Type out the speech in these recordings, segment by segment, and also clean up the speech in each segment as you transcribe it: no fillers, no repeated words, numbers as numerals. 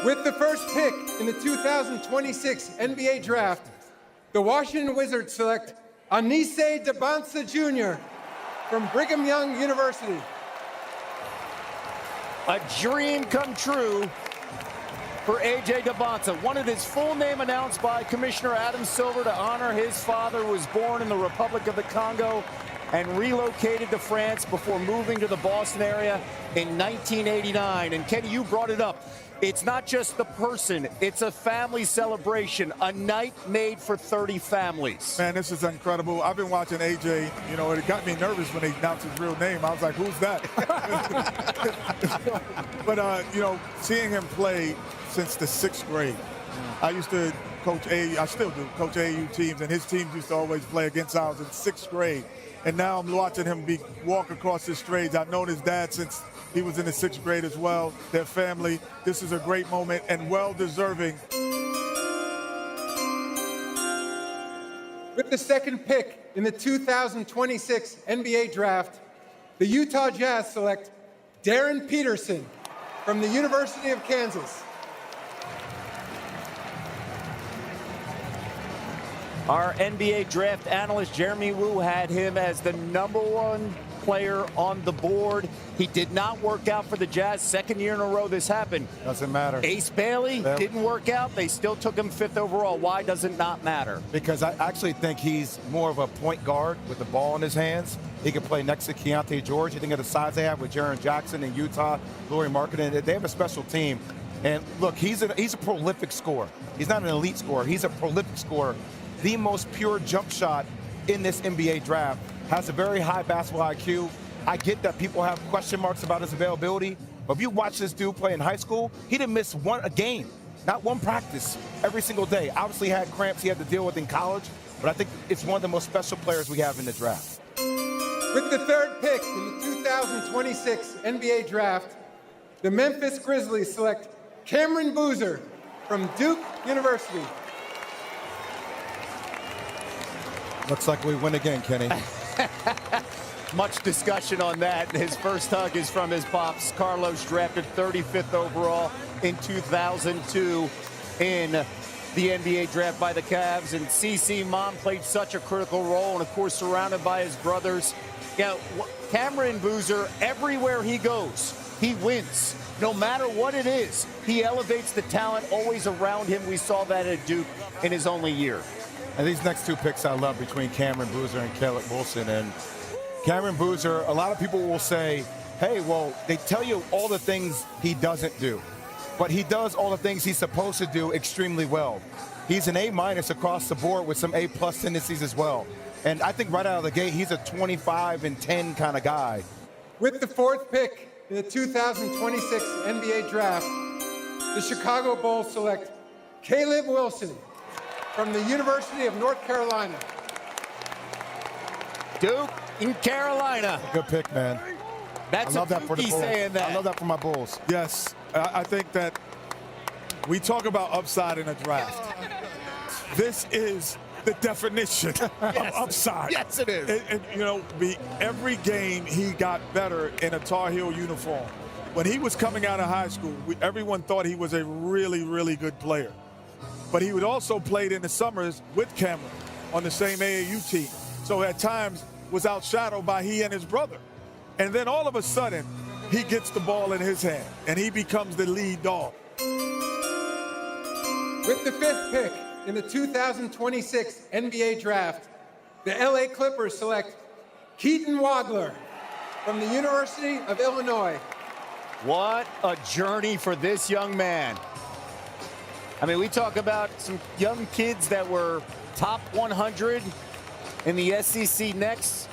With the first pick in the 2026 NBA Draft, the Washington Wizards select Anise Debonsa Jr. from Brigham Young University. A dream come true for A.J. Debonsa. Wanted his full name announced by Commissioner Adam Silver to honor his father, who was born in the Republic of the Congo and relocated to France before moving to the Boston area in 1989. And Kenny, you brought it up. It's not just the person, it's a family celebration, a night made for 30 families. Man, this is incredible. I've been watching AJ, it got me nervous when they announced his real name. I was like, who's that? But, seeing him play since the 6th grade, I used to coach I still do, coach AAU teams, and his teams used to always play against ours in 6th grade. And now I'm watching him walk across the stage. I've known his dad since he was in the 6th grade as well, their family. This is a great moment and well-deserving. With the second pick in the 2026 NBA Draft, the Utah Jazz select Darren Peterson from the University of Kansas. Our NBA draft analyst, Jeremy Woo, had him as the #1 player on the board. He did not work out for the Jazz. Second year in a row this happened. Doesn't matter. Ace Bailey didn't work out. They still took him 5th overall. Why does it not matter? Because I actually think he's more of a point guard with the ball in his hands. He can play next to Keontae George. You think of the size they have with Jaren Jackson in Utah, Lauri Markkanen. They have a special team. And look, he's a prolific scorer. He's not an elite scorer. He's a prolific scorer. The most pure jump shot in this NBA draft. Has a very high basketball IQ. I get that people have question marks about his availability, but if you watch this dude play in high school, he didn't miss a game, not one practice every single day. Obviously had cramps he had to deal with in college, but I think it's one of the most special players we have in the draft. With the third pick in the 2026 NBA Draft, the Memphis Grizzlies select Cameron Boozer from Duke University. Looks like we win again, Kenny. Much discussion on that. His first hug is from his pops. Carlos, drafted 35th overall in 2002 in the NBA draft by the Cavs. And CeCe, mom, played such a critical role, and of course surrounded by his brothers. Cameron Boozer, everywhere he goes, he wins. No matter what it is, he elevates the talent always around him. We saw that at Duke in his only year. And these next two picks I love between Cameron Boozer and Caleb Wilson. And Cameron Boozer, a lot of people will say, hey, well, they tell you all the things he doesn't do. But he does all the things he's supposed to do extremely well. He's an A- across the board with some A+ tendencies as well. And I think right out of the gate, he's a 25 and 10 kind of guy. With the fourth pick in the 2026 NBA Draft, the Chicago Bulls select Caleb Wilson from the University of North Carolina. Duke in Carolina. Good pick, man. That's I love that for the Bulls. saying that. I love that for my Bulls. Yes, I think that we talk about upside in a draft. This is the definition of upside. Yes, it is. Every game he got better in a Tar Heel uniform. When he was coming out of high school, everyone thought he was a really, really good player. But he would also played in the summers with Cameron on the same AAU team. So at times was outshadowed by he and his brother. And then all of a sudden, he gets the ball in his hand and he becomes the lead dog. With the fifth pick in the 2026 NBA Draft, the LA Clippers select Keaton Wadler from the University of Illinois. What a journey for this young man. I mean, we talk about some young kids that were top 100 in the SEC next.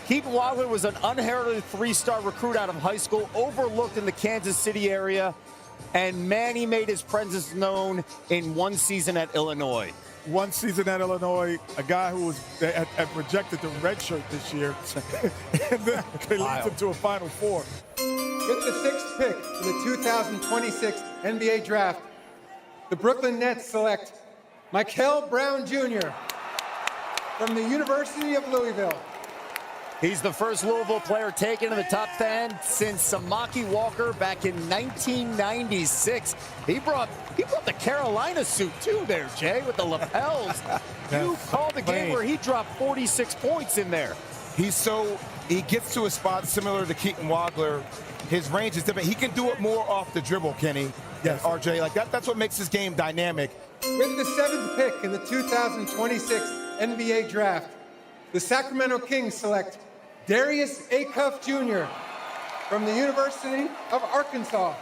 Keaton Wadler was an unheralded 3-star recruit out of high school, overlooked in the Kansas City area, and man, he made his presence known in one season at Illinois. One season at Illinois, a guy who was had projected to redshirt this year, and then they leads him to a Final Four. With the sixth pick in the 2026 NBA Draft, the Brooklyn Nets select Mikel Brown Jr. from the University of Louisville. He's the first Louisville player taken in the top 10 since Samaki Walker back in 1996. He brought the Carolina suit too there, Jay, with the lapels. You called the game where he dropped 46 points in there. He gets to a spot similar to Keaton Wagler. His range is different. He can do it more off the dribble, Kenny. Yes. RJ, like that's what makes his game dynamic. With the 7th pick in the 2026 NBA Draft, the Sacramento Kings select Darius Acuff Jr. from the University of Arkansas.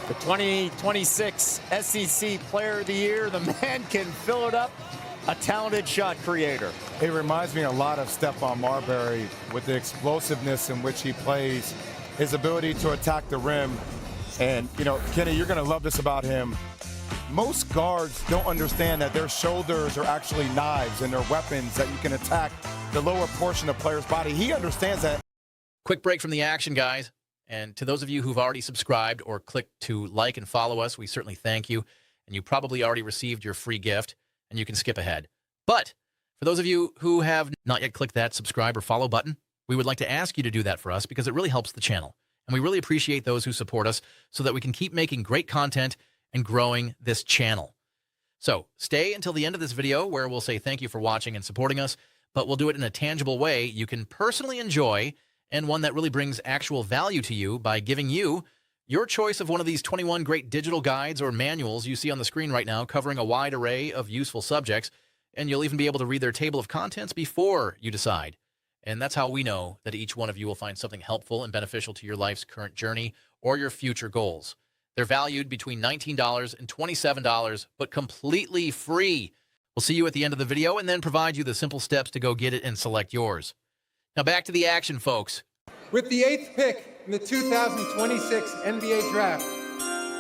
The 2026 SEC Player of the Year, the man can fill it up, a talented shot creator. It reminds me a lot of Stephon Marbury with the explosiveness in which he plays, his ability to attack the rim. And, you know, Kenny, you're going to love this about him. Most guards don't understand that their shoulders are actually knives and they're weapons that you can attack the lower portion of a player's body. He understands that. Quick break from the action, guys. And to those of you who've already subscribed or clicked to like and follow us, we certainly thank you. And you probably already received your free gift, and you can skip ahead. But for those of you who have not yet clicked that subscribe or follow button, we would like to ask you to do that for us because it really helps the channel. And we really appreciate those who support us so that we can keep making great content and growing this channel. So stay until the end of this video where we'll say thank you for watching and supporting us, but we'll do it in a tangible way you can personally enjoy and one that really brings actual value to you by giving you your choice of one of these 21 great digital guides or manuals you see on the screen right now covering a wide array of useful subjects, and you'll even be able to read their table of contents before you decide. And that's how we know that each one of you will find something helpful and beneficial to your life's current journey or your future goals. They're valued between $19 and $27, but completely free. We'll see you at the end of the video and then provide you the simple steps to go get it and select yours. Now back to the action, folks. With the 8th pick in the 2026 NBA Draft,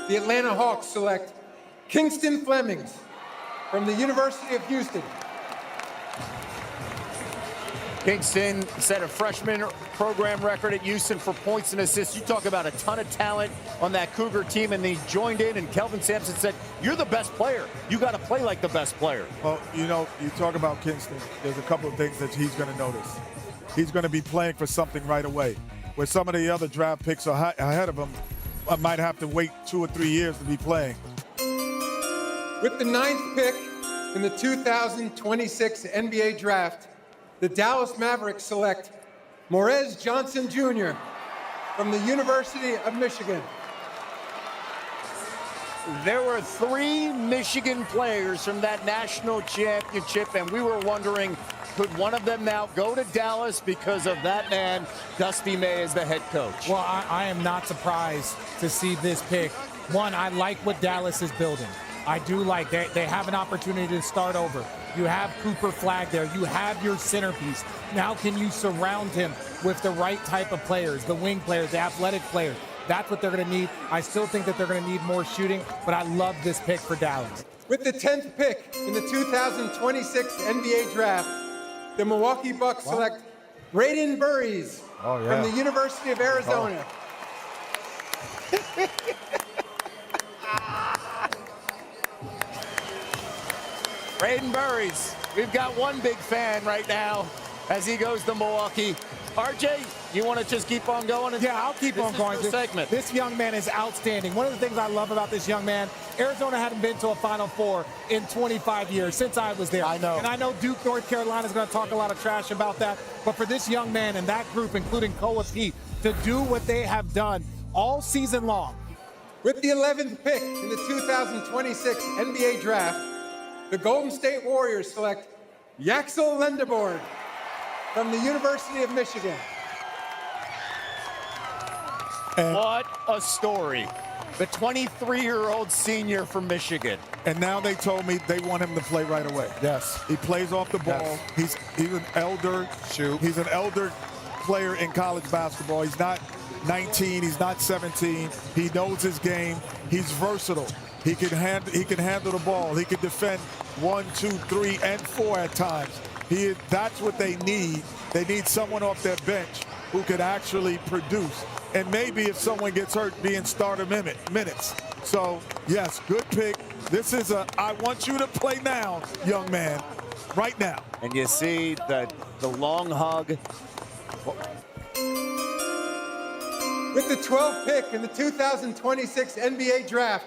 the Atlanta Hawks select Kingston Flemings from the University of Houston. Kingston set a freshman program record at Houston for points and assists. You talk about a ton of talent on that Cougar team, and they joined in, and Kelvin Sampson said, you're the best player. You got to play like the best player. Well, you know, you talk about Kingston, there's a couple of things that he's going to notice. He's going to be playing for something right away, where some of the other draft picks are ahead of him might have to wait 2 or 3 years to be playing. With the 9th pick in the 2026 NBA Draft, the Dallas Mavericks select Morez Johnson Jr. from the University of Michigan. There were 3 Michigan players from that national championship, and we were wondering, could one of them now go to Dallas because of that man, Dusty May, as the head coach? Well, I am not surprised to see this pick. One, I like what Dallas is building. I do like they have an opportunity to start over. You have Cooper Flagg there. You have your centerpiece. Now can you surround him with the right type of players, the wing players, the athletic players? That's what they're going to need. I still think that they're going to need more shooting, but I love this pick for Dallas. With the 10th pick in the 2026 NBA Draft, the Milwaukee Bucks select Braden Burries from the University of Arizona. Braden Burries, we've got one big fan right now as he goes to Milwaukee. RJ, you want to just keep on going? Yeah, I'll keep on going. This young man is outstanding. One of the things I love about this young man, Arizona hadn't been to a Final Four in 25 years since I was there. I know. And I know Duke, North Carolina is going to talk a lot of trash about that. But for this young man and that group, including Koa Pete, to do what they have done all season long. With the 11th pick in the 2026 NBA Draft, the Golden State Warriors select Yaxel Lendeborg from the University of Michigan. What a story. The 23-year-old senior from Michigan. And now they told me they want him to play right away. Yes. He plays off the ball. Yes. He's an elder. He's an elder player in college basketball. He's not 19. He's not 17. He knows his game. He's versatile. He can handle the ball. He can defend 1, 2, 3, and 4 at times. That's what they need. They need someone off their bench who could actually produce. And maybe if someone gets hurt, be in starter minutes. So, yes, good pick. This is I want you to play now, young man, right now. And you see the long hug. With the 12th pick in the 2026 NBA Draft,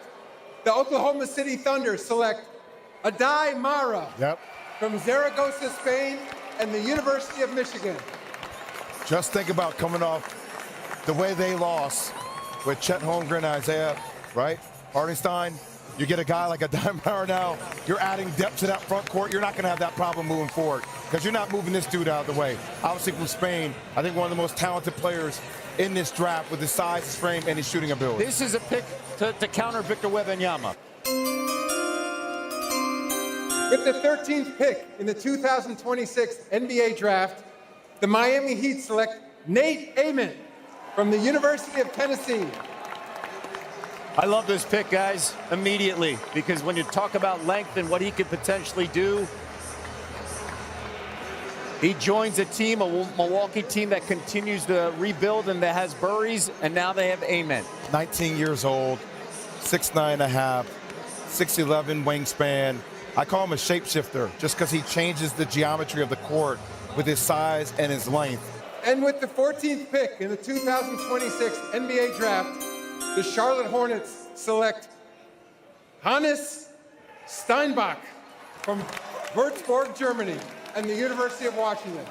the Oklahoma City Thunder select Adai Mara from Zaragoza, Spain, and the University of Michigan. Just think about coming off the way they lost with Chet Holmgren and Isaiah, right? Hartenstein. You get a guy like Adai Mara now, you're adding depth to that front court. You're not going to have that problem moving forward because you're not moving this dude out of the way. Obviously from Spain, I think one of the most talented players in this draft with his size, his frame, and his shooting ability. This is a pick to counter Victor Wembanyama. With the 13th pick in the 2026 NBA Draft, the Miami Heat select Nate Ament from the University of Tennessee. I love this pick, guys, immediately, because when you talk about length and what he could potentially do, he joins a team, a Milwaukee team that continues to rebuild and that has Burries, and now they have Ament. 19 years old, 6'9.5", 6'11" wingspan. I call him a shapeshifter just because he changes the geometry of the court with his size and his length. And with the 14th pick in the 2026 NBA Draft, the Charlotte Hornets select Hannes Steinbach from Würzburg, Germany, and the University of Washington.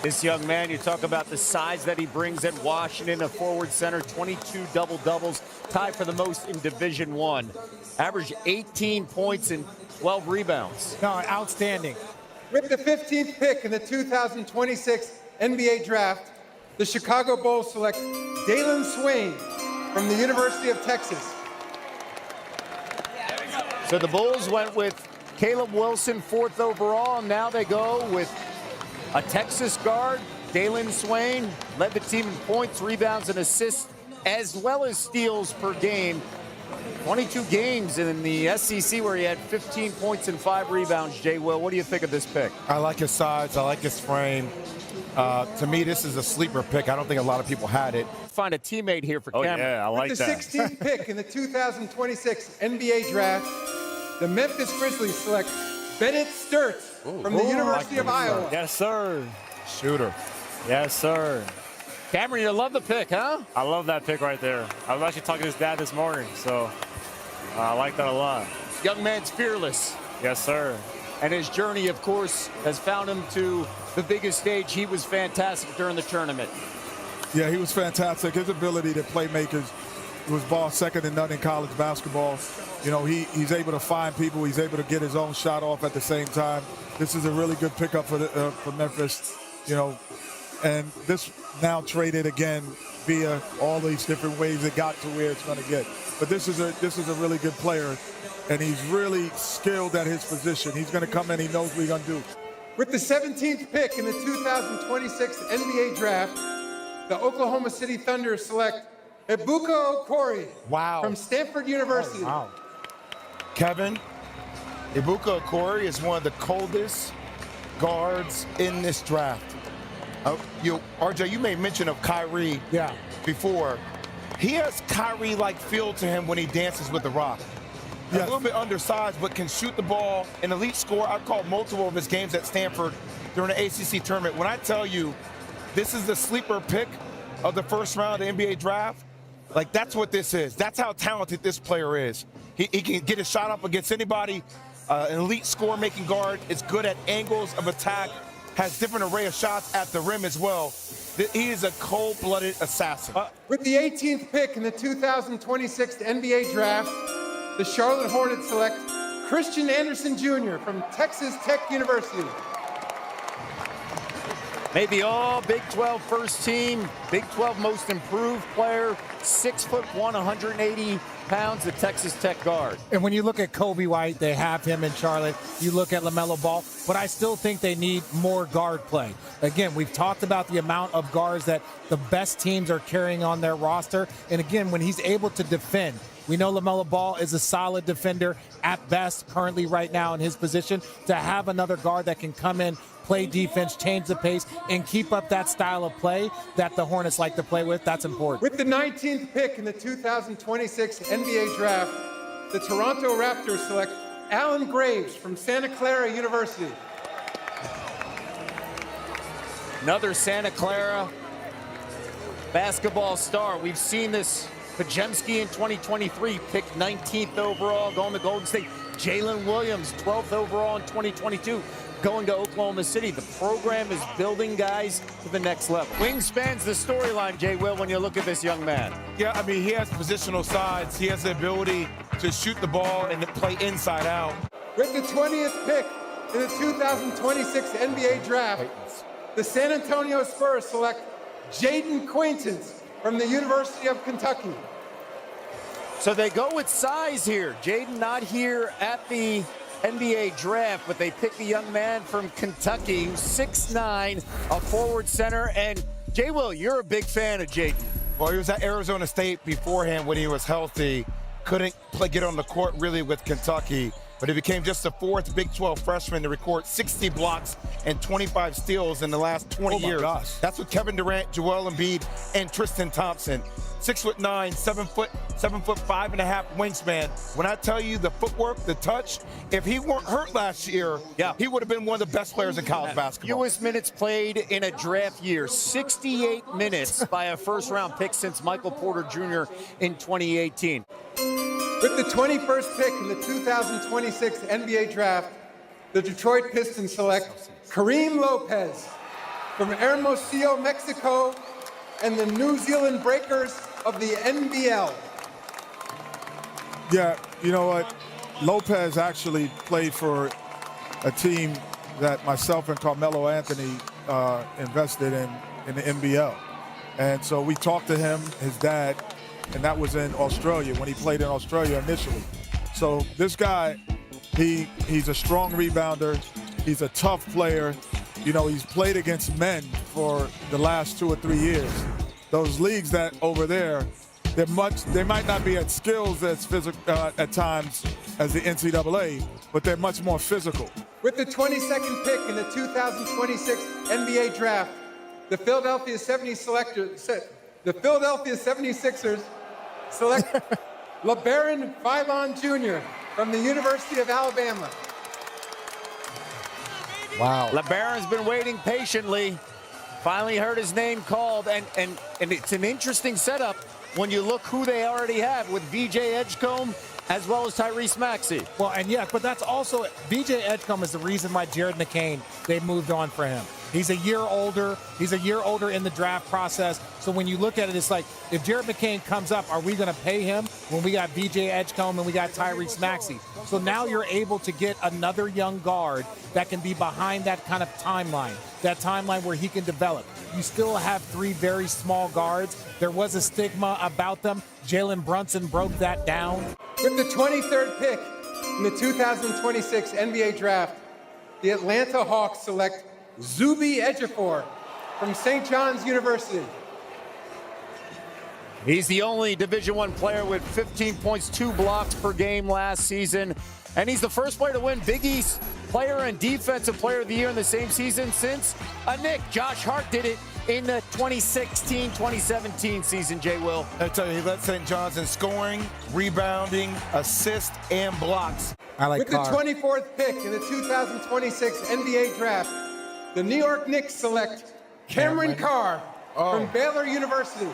This young man, you talk about the size that he brings at Washington, a forward center, 22 double-doubles, tied for the most in Division I. Averaged 18 points and 12 rebounds. No, outstanding. With the 15th pick in the 2026 NBA Draft, the Chicago Bulls select Dalen Swain from the University of Texas. So the Bulls went with Caleb Wilson, 4th overall, and now they go with a Texas guard, Dalen Swain, led the team in points, rebounds, and assists, as well as steals per game. 22 games in the SEC where he had 15 points and 5 rebounds. Jay Will, what do you think of this pick? I like his size. I like his frame. To me, this is a sleeper pick. I don't think a lot of people had it. Find a teammate here for Cameron. Yeah, I like With the that. 16th pick in the 2026 NBA Draft, the Memphis Grizzlies select Bennett Sturtz from the University of Iowa. Yes, sir. Shooter. Yes, sir. Cameron, you love the pick, huh? I love that pick right there. I was actually talking to his dad this morning, so I like that a lot. Young man's fearless. Yes, sir. And his journey, of course, has found him to the biggest stage. He was fantastic during the tournament. Yeah, he was fantastic. His ability to play makers was ball second to none in college basketball. You know, he's able to find people. He's able to get his own shot off at the same time. This is a really good pickup for Memphis, you know. And this now traded again via all these different ways it got to where it's going to get. But this is a really good player, and he's really skilled at his position. He's going to come in. He knows what he's going to do. With the 17th pick in the 2026 NBA Draft, the Oklahoma City Thunder select Ebuka Okori from Stanford University. Kevin, Ebuka Okori is one of the coldest guards in this draft. RJ, you made mention of Kyrie before. He has Kyrie-like feel to him when he dances with the rock. A little bit undersized, but can shoot the ball. An elite scorer. I've called multiple of his games at Stanford during the ACC tournament. When I tell you this is the sleeper pick of the first round of the NBA draft, like that's what this is. That's how talented this player is. He can get his shot up against anybody. An elite score-making guard. Is good at angles of attack. Has different array of shots at the rim as well. He is a cold-blooded assassin. With the 18th pick in the 2026 NBA Draft, the Charlotte Hornets select Christian Anderson Jr. from Texas Tech University. Made the all Big 12 first team, Big 12 most improved player, 6'1", 180 pounds, the Texas Tech guard. And when you look at Kobe White, they have him in Charlotte. You look at LaMelo Ball, but I still think they need more guard play. Again, we've talked about the amount of guards that the best teams are carrying on their roster. And again, when he's able to defend, we know LaMelo Ball is a solid defender at best currently right now in his position. To have another guard that can come in, play defense, change the pace, and keep up that style of play that the Hornets like to play with, that's important. With the 19th pick in the 2026 NBA Draft, the Toronto Raptors select Alan Graves from Santa Clara University. Another Santa Clara basketball star. We've seen this. Pajemski in 2023 picked 19th overall, going to Golden State. Jalen Williams, 12th overall in 2022, going to Oklahoma City. The program is building guys to the next level. Wingspan's the storyline, Jay Will, when you look at this young man. Yeah, I mean, he has positional sides. He has the ability to shoot the ball and to play inside out. With the 20th pick in the 2026 NBA Draft, the San Antonio Spurs select Jaden Quaintance from the University of Kentucky. So they go with size here. Jaden not here at the NBA draft, but they pick the young man from Kentucky, 6'9", a forward center. And Jay Will, you're a big fan of Jaden. Well, he was at Arizona State beforehand when he was healthy. Couldn't get on the court really with Kentucky, but he became just the fourth Big 12 freshman to record 60 blocks and 25 steals in the last 20 years. Gosh. That's with Kevin Durant, Joel Embiid, and Tristan Thompson. 6'9", 7 foot, 5.5 wingspan. When I tell you the footwork, the touch, if he weren't hurt last year, he would have been one of the best players in college basketball. Fewest minutes played in a draft year, 68 minutes by a first-round pick since Michael Porter Jr. in 2018. With the 21st pick in the 2026 NBA Draft, the Detroit Pistons select Kareem Lopez from Hermosillo, Mexico, and the New Zealand Breakers of the NBL. Yeah, you know what? Lopez actually played for a team that myself and Carmelo Anthony invested in the NBL. And so we talked to him, his dad, and that was in Australia, when he played in Australia initially. So this guy, he's a strong rebounder. He's a tough player. You know, he's played against men for the last 2 or 3 years. Those leagues that over there, they might not be at skills as physical at times as the NCAA, but they're much more physical. With the 22nd pick in the 2026 NBA Draft, the Philadelphia 76ers select LeBaron Philon Jr. from the University of Alabama. Wow. LeBaron's been waiting patiently. Finally heard his name called, and it's an interesting setup when you look who they already have with VJ Edgecombe as well as Tyrese Maxey. Well, and yeah, but that's also, VJ Edgecombe is the reason why Jared McCain, they moved on for him. He's a year older. He's a year older in the draft process. So when you look at it, it's like, if Jared McCain comes up, are we going to pay him when we got VJ Edgecombe and we got Tyrese Maxey? So now you're able to get another young guard that can be behind that kind of timeline, where he can develop. You still have 3 very small guards. There was a stigma about them. Jalen Brunson broke that down. With the 23rd pick in the 2026 NBA Draft, the Atlanta Hawks select Zuby Ejiofor from St. John's University. He's the only Division I player with 15 points, 2 blocks per game last season. And he's the first player to win Big East Player and Defensive Player of the Year in the same season since a Knick. Josh Hart did it in the 2016-2017 season, Jay Will. I tell you, he led St. John's in scoring, rebounding, assists, and blocks. I like With the 24th pick in the 2026 NBA Draft, the New York Knicks select Cameron Carr from Baylor University.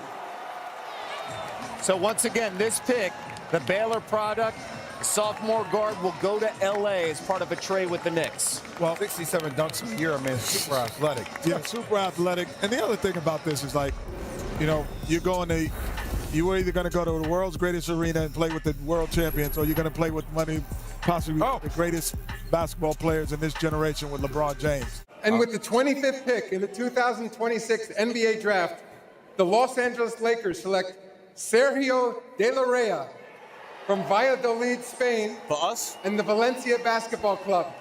So once again, this pick, the Baylor product, sophomore guard, will go to L.A. as part of a trade with the Knicks. Well, 67 dunks a year, man, super athletic. Yeah, super athletic. And the other thing about this is, like, you know, you were either going to go to the world's greatest arena and play with the world champions, or you're going to play with possibly the greatest basketball players in this generation with LeBron James. And with the 25th pick in the 2026 NBA Draft, the Los Angeles Lakers select Sergio De La Rey from Valladolid, Spain, For us? and the Valencia Basketball Club.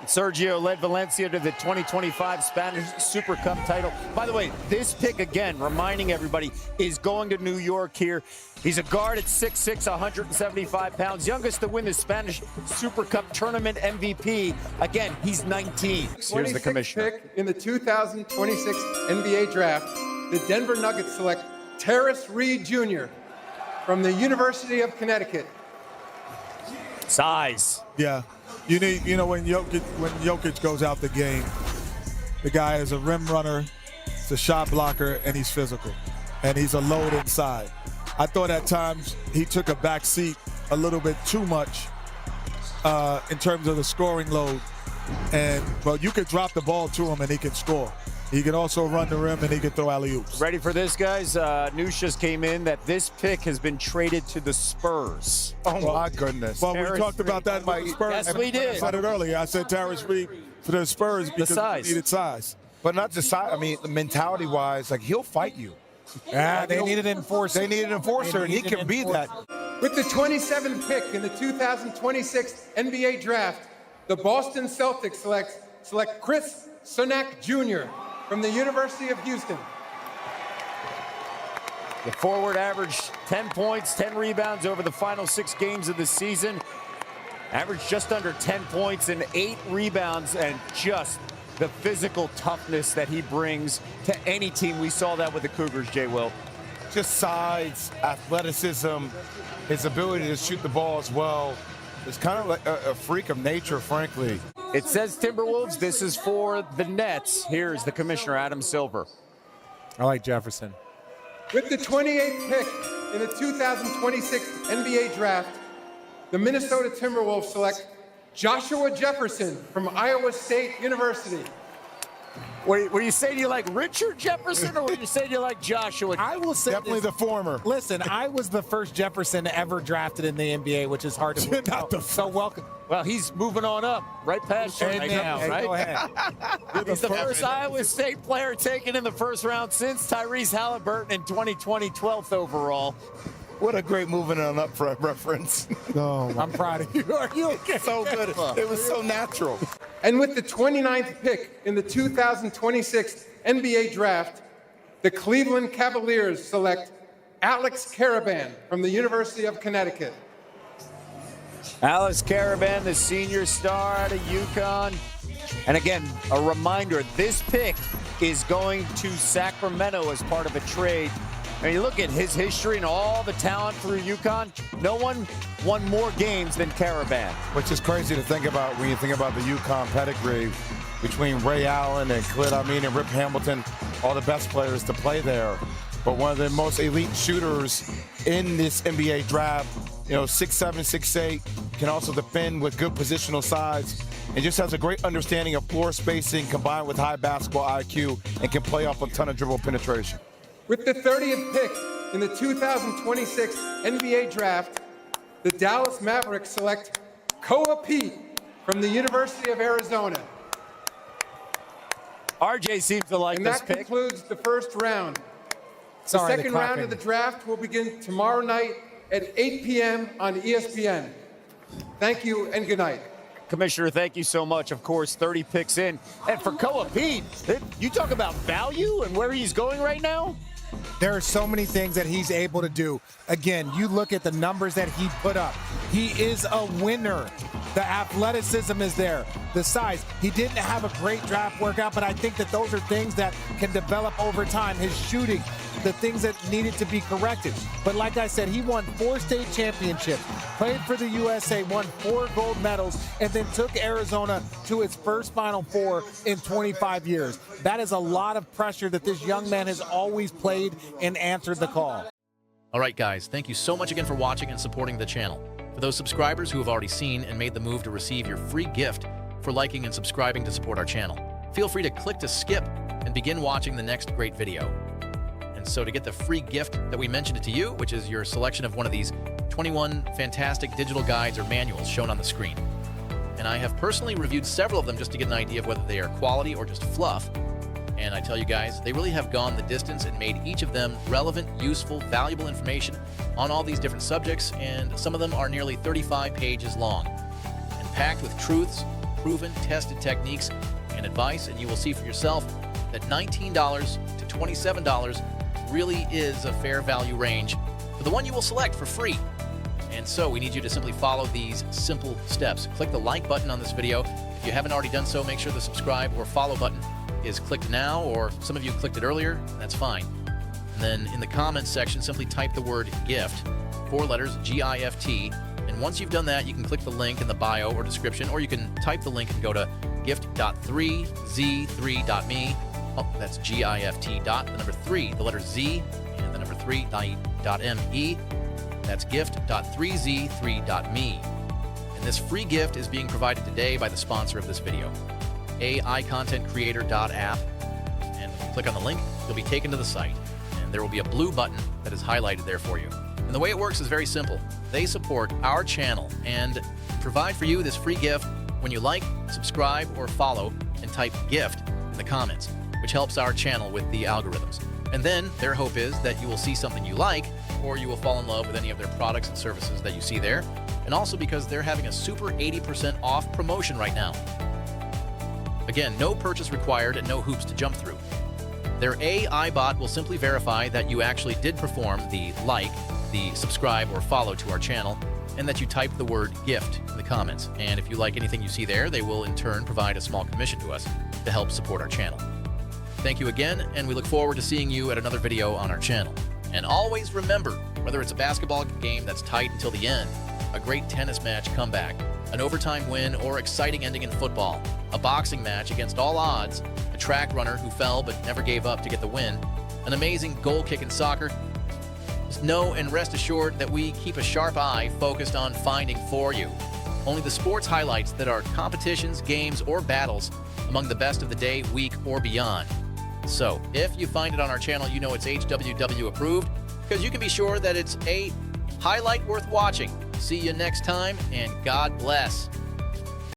Sergio led Valencia to the 2025 Spanish Super Cup title. By the way, this pick, again, reminding everybody, is going to New York here. He's a guard at 6'6", 175 pounds, youngest to win the Spanish Super Cup tournament MVP. Again, he's 19. Here's the commissioner. Pick in the 2026 NBA Draft, the Denver Nuggets select Terrace Reed Jr. from the University of Connecticut. Size. Yeah. You need, when Jokic goes out the game, the guy is a rim runner, he's a shot blocker, and he's physical. And he's a load inside. I thought at times he took a back seat a little bit too much in terms of the scoring load. But you could drop the ball to him and he can score. He can also run the rim and he can throw alley-oops. Ready for this, guys? News just came in that this pick has been traded to the Spurs. Oh, my goodness. Well, we talked about that with the Spurs. Yes, we did. I said it earlier. I said Terrence Reed for the Spurs because he needed size. But not just size. I mean, mentality-wise, like, he'll fight you. Yeah, they needed an enforcer. They need an enforcer, and he can be that. With the 27th pick in the 2026 NBA Draft, the Boston Celtics select Chris Sunak Jr. from the University of Houston. The forward averaged 10 points, 10 rebounds over the final 6 games of the season. Averaged just under 10 points and 8 rebounds, and just the physical toughness that he brings to any team. We saw that with the Cougars, Jay Will. Just size, athleticism, his ability to shoot the ball as well. It's kind of like a freak of nature, frankly. It says Timberwolves. This is for the Nets. Here's the commissioner, Adam Silver. I like Jefferson. With the 28th pick in the 2026 NBA Draft, the Minnesota Timberwolves select Joshua Jefferson from Iowa State University. Were you saying you like Richard Jefferson, or were you saying you like Joshua? I will say Definitely this. the former. Listen, I was the first Jefferson ever drafted in the NBA, which is hard to believe. So welcome. Well, he's moving on up, right past you right now, right? Go ahead. He's the first Iowa State player taken in the first round since Tyrese Halliburton in 2020, 12th overall. What a great moving on up for a reference. No, I'm proud of you. Are you okay? So good. It was so natural. And with the 29th pick in the 2026 NBA Draft, the Cleveland Cavaliers select Alex Caravan from the University of Connecticut. Alex Caravan, the senior star out of UConn. And again, a reminder, this pick is going to Sacramento as part of a trade. And you look at his history and all the talent through UConn, no one won more games than Caravan. Which is crazy to think about when you think about the UConn pedigree between Ray Allen and Khalid Amin and Rip Hamilton, all the best players to play there. But one of the most elite shooters in this NBA draft, 6'7", 6'8", can also defend with good positional size, and just has a great understanding of floor spacing combined with high basketball IQ, and can play off a ton of dribble penetration. With the 30th pick in the 2026 NBA Draft, the Dallas Mavericks select Koa Pete from the University of Arizona. RJ seems to like And this that pick. concludes the first round. The Sorry, second round of the draft will begin tomorrow night at 8 p.m. on ESPN. Thank you and good night. Commissioner, thank you so much. Of course, 30 picks in. And for Koa Pete, you talk about value and where he's going right now? There are so many things that he's able to do. Again, you look at the numbers that he put up. He is a winner. The athleticism is there. The size. He didn't have a great draft workout, but I think that those are things that can develop over time. His shooting, the things that needed to be corrected. But like I said, he won 4 state championships, played for the USA, won 4 gold medals, and then took Arizona to its first Final Four in 25 years. That is a lot of pressure that this young man has always played and answered the call. All right, guys, thank you so much again for watching and supporting the channel. For those subscribers who have already seen and made the move to receive your free gift for liking and subscribing to support our channel, feel free to click to skip and begin watching the next great video. And so to get the free gift that we mentioned it to you, which is your selection of one of these 21 fantastic digital guides or manuals shown on the screen. And I have personally reviewed several of them just to get an idea of whether they are quality or just fluff. And I tell you guys, they really have gone the distance and made each of them relevant, useful, valuable information on all these different subjects, and some of them are nearly 35 pages long and packed with truths, proven, tested techniques, and advice, and you will see for yourself that $19 to $27 really is a fair value range for the one you will select for free. And so we need you to simply follow these simple steps. Click the like button on this video. If you haven't already done so, make sure the subscribe or follow button is clicked now, or some of you clicked it earlier, that's fine. And then in the comments section, simply type the word GIFT, 4 letters, GIFT, And once you've done that, you can click the link in the bio or description, or you can type the link and go to gift.3z3.me. Oh, that's GIFT dot, the number 3, the letter Z, and the number 3.me. That's gift.3z3.me. And this free gift is being provided today by the sponsor of this video, AIContentCreator.app. And if you click on the link, you'll be taken to the site. And there will be a blue button that is highlighted there for you. And the way it works is very simple. They support our channel and provide for you this free gift when you like, subscribe, or follow and type gift in the comments, which helps our channel with the algorithms. And then their hope is that you will see something you like, or you will fall in love with any of their products and services that you see there. And also because they're having a super 80% off promotion right now. Again, no purchase required and no hoops to jump through. Their AI bot will simply verify that you actually did perform the like, the subscribe, or follow to our channel, and that you typed the word gift in the comments. And if you like anything you see there, they will in turn provide a small commission to us to help support our channel. Thank you again, and we look forward to seeing you at another video on our channel. And always remember, whether it's a basketball game that's tight until the end, a great tennis match comeback, an overtime win, or exciting ending in football, a boxing match against all odds, a track runner who fell but never gave up to get the win, an amazing goal kick in soccer, just know and rest assured that we keep a sharp eye focused on finding for you only the sports highlights that are competitions, games, or battles among the best of the day, week, or beyond. So, if you find it on our channel, you know it's HWW approved, because you can be sure that it's a highlight worth watching. See you next time, and God bless.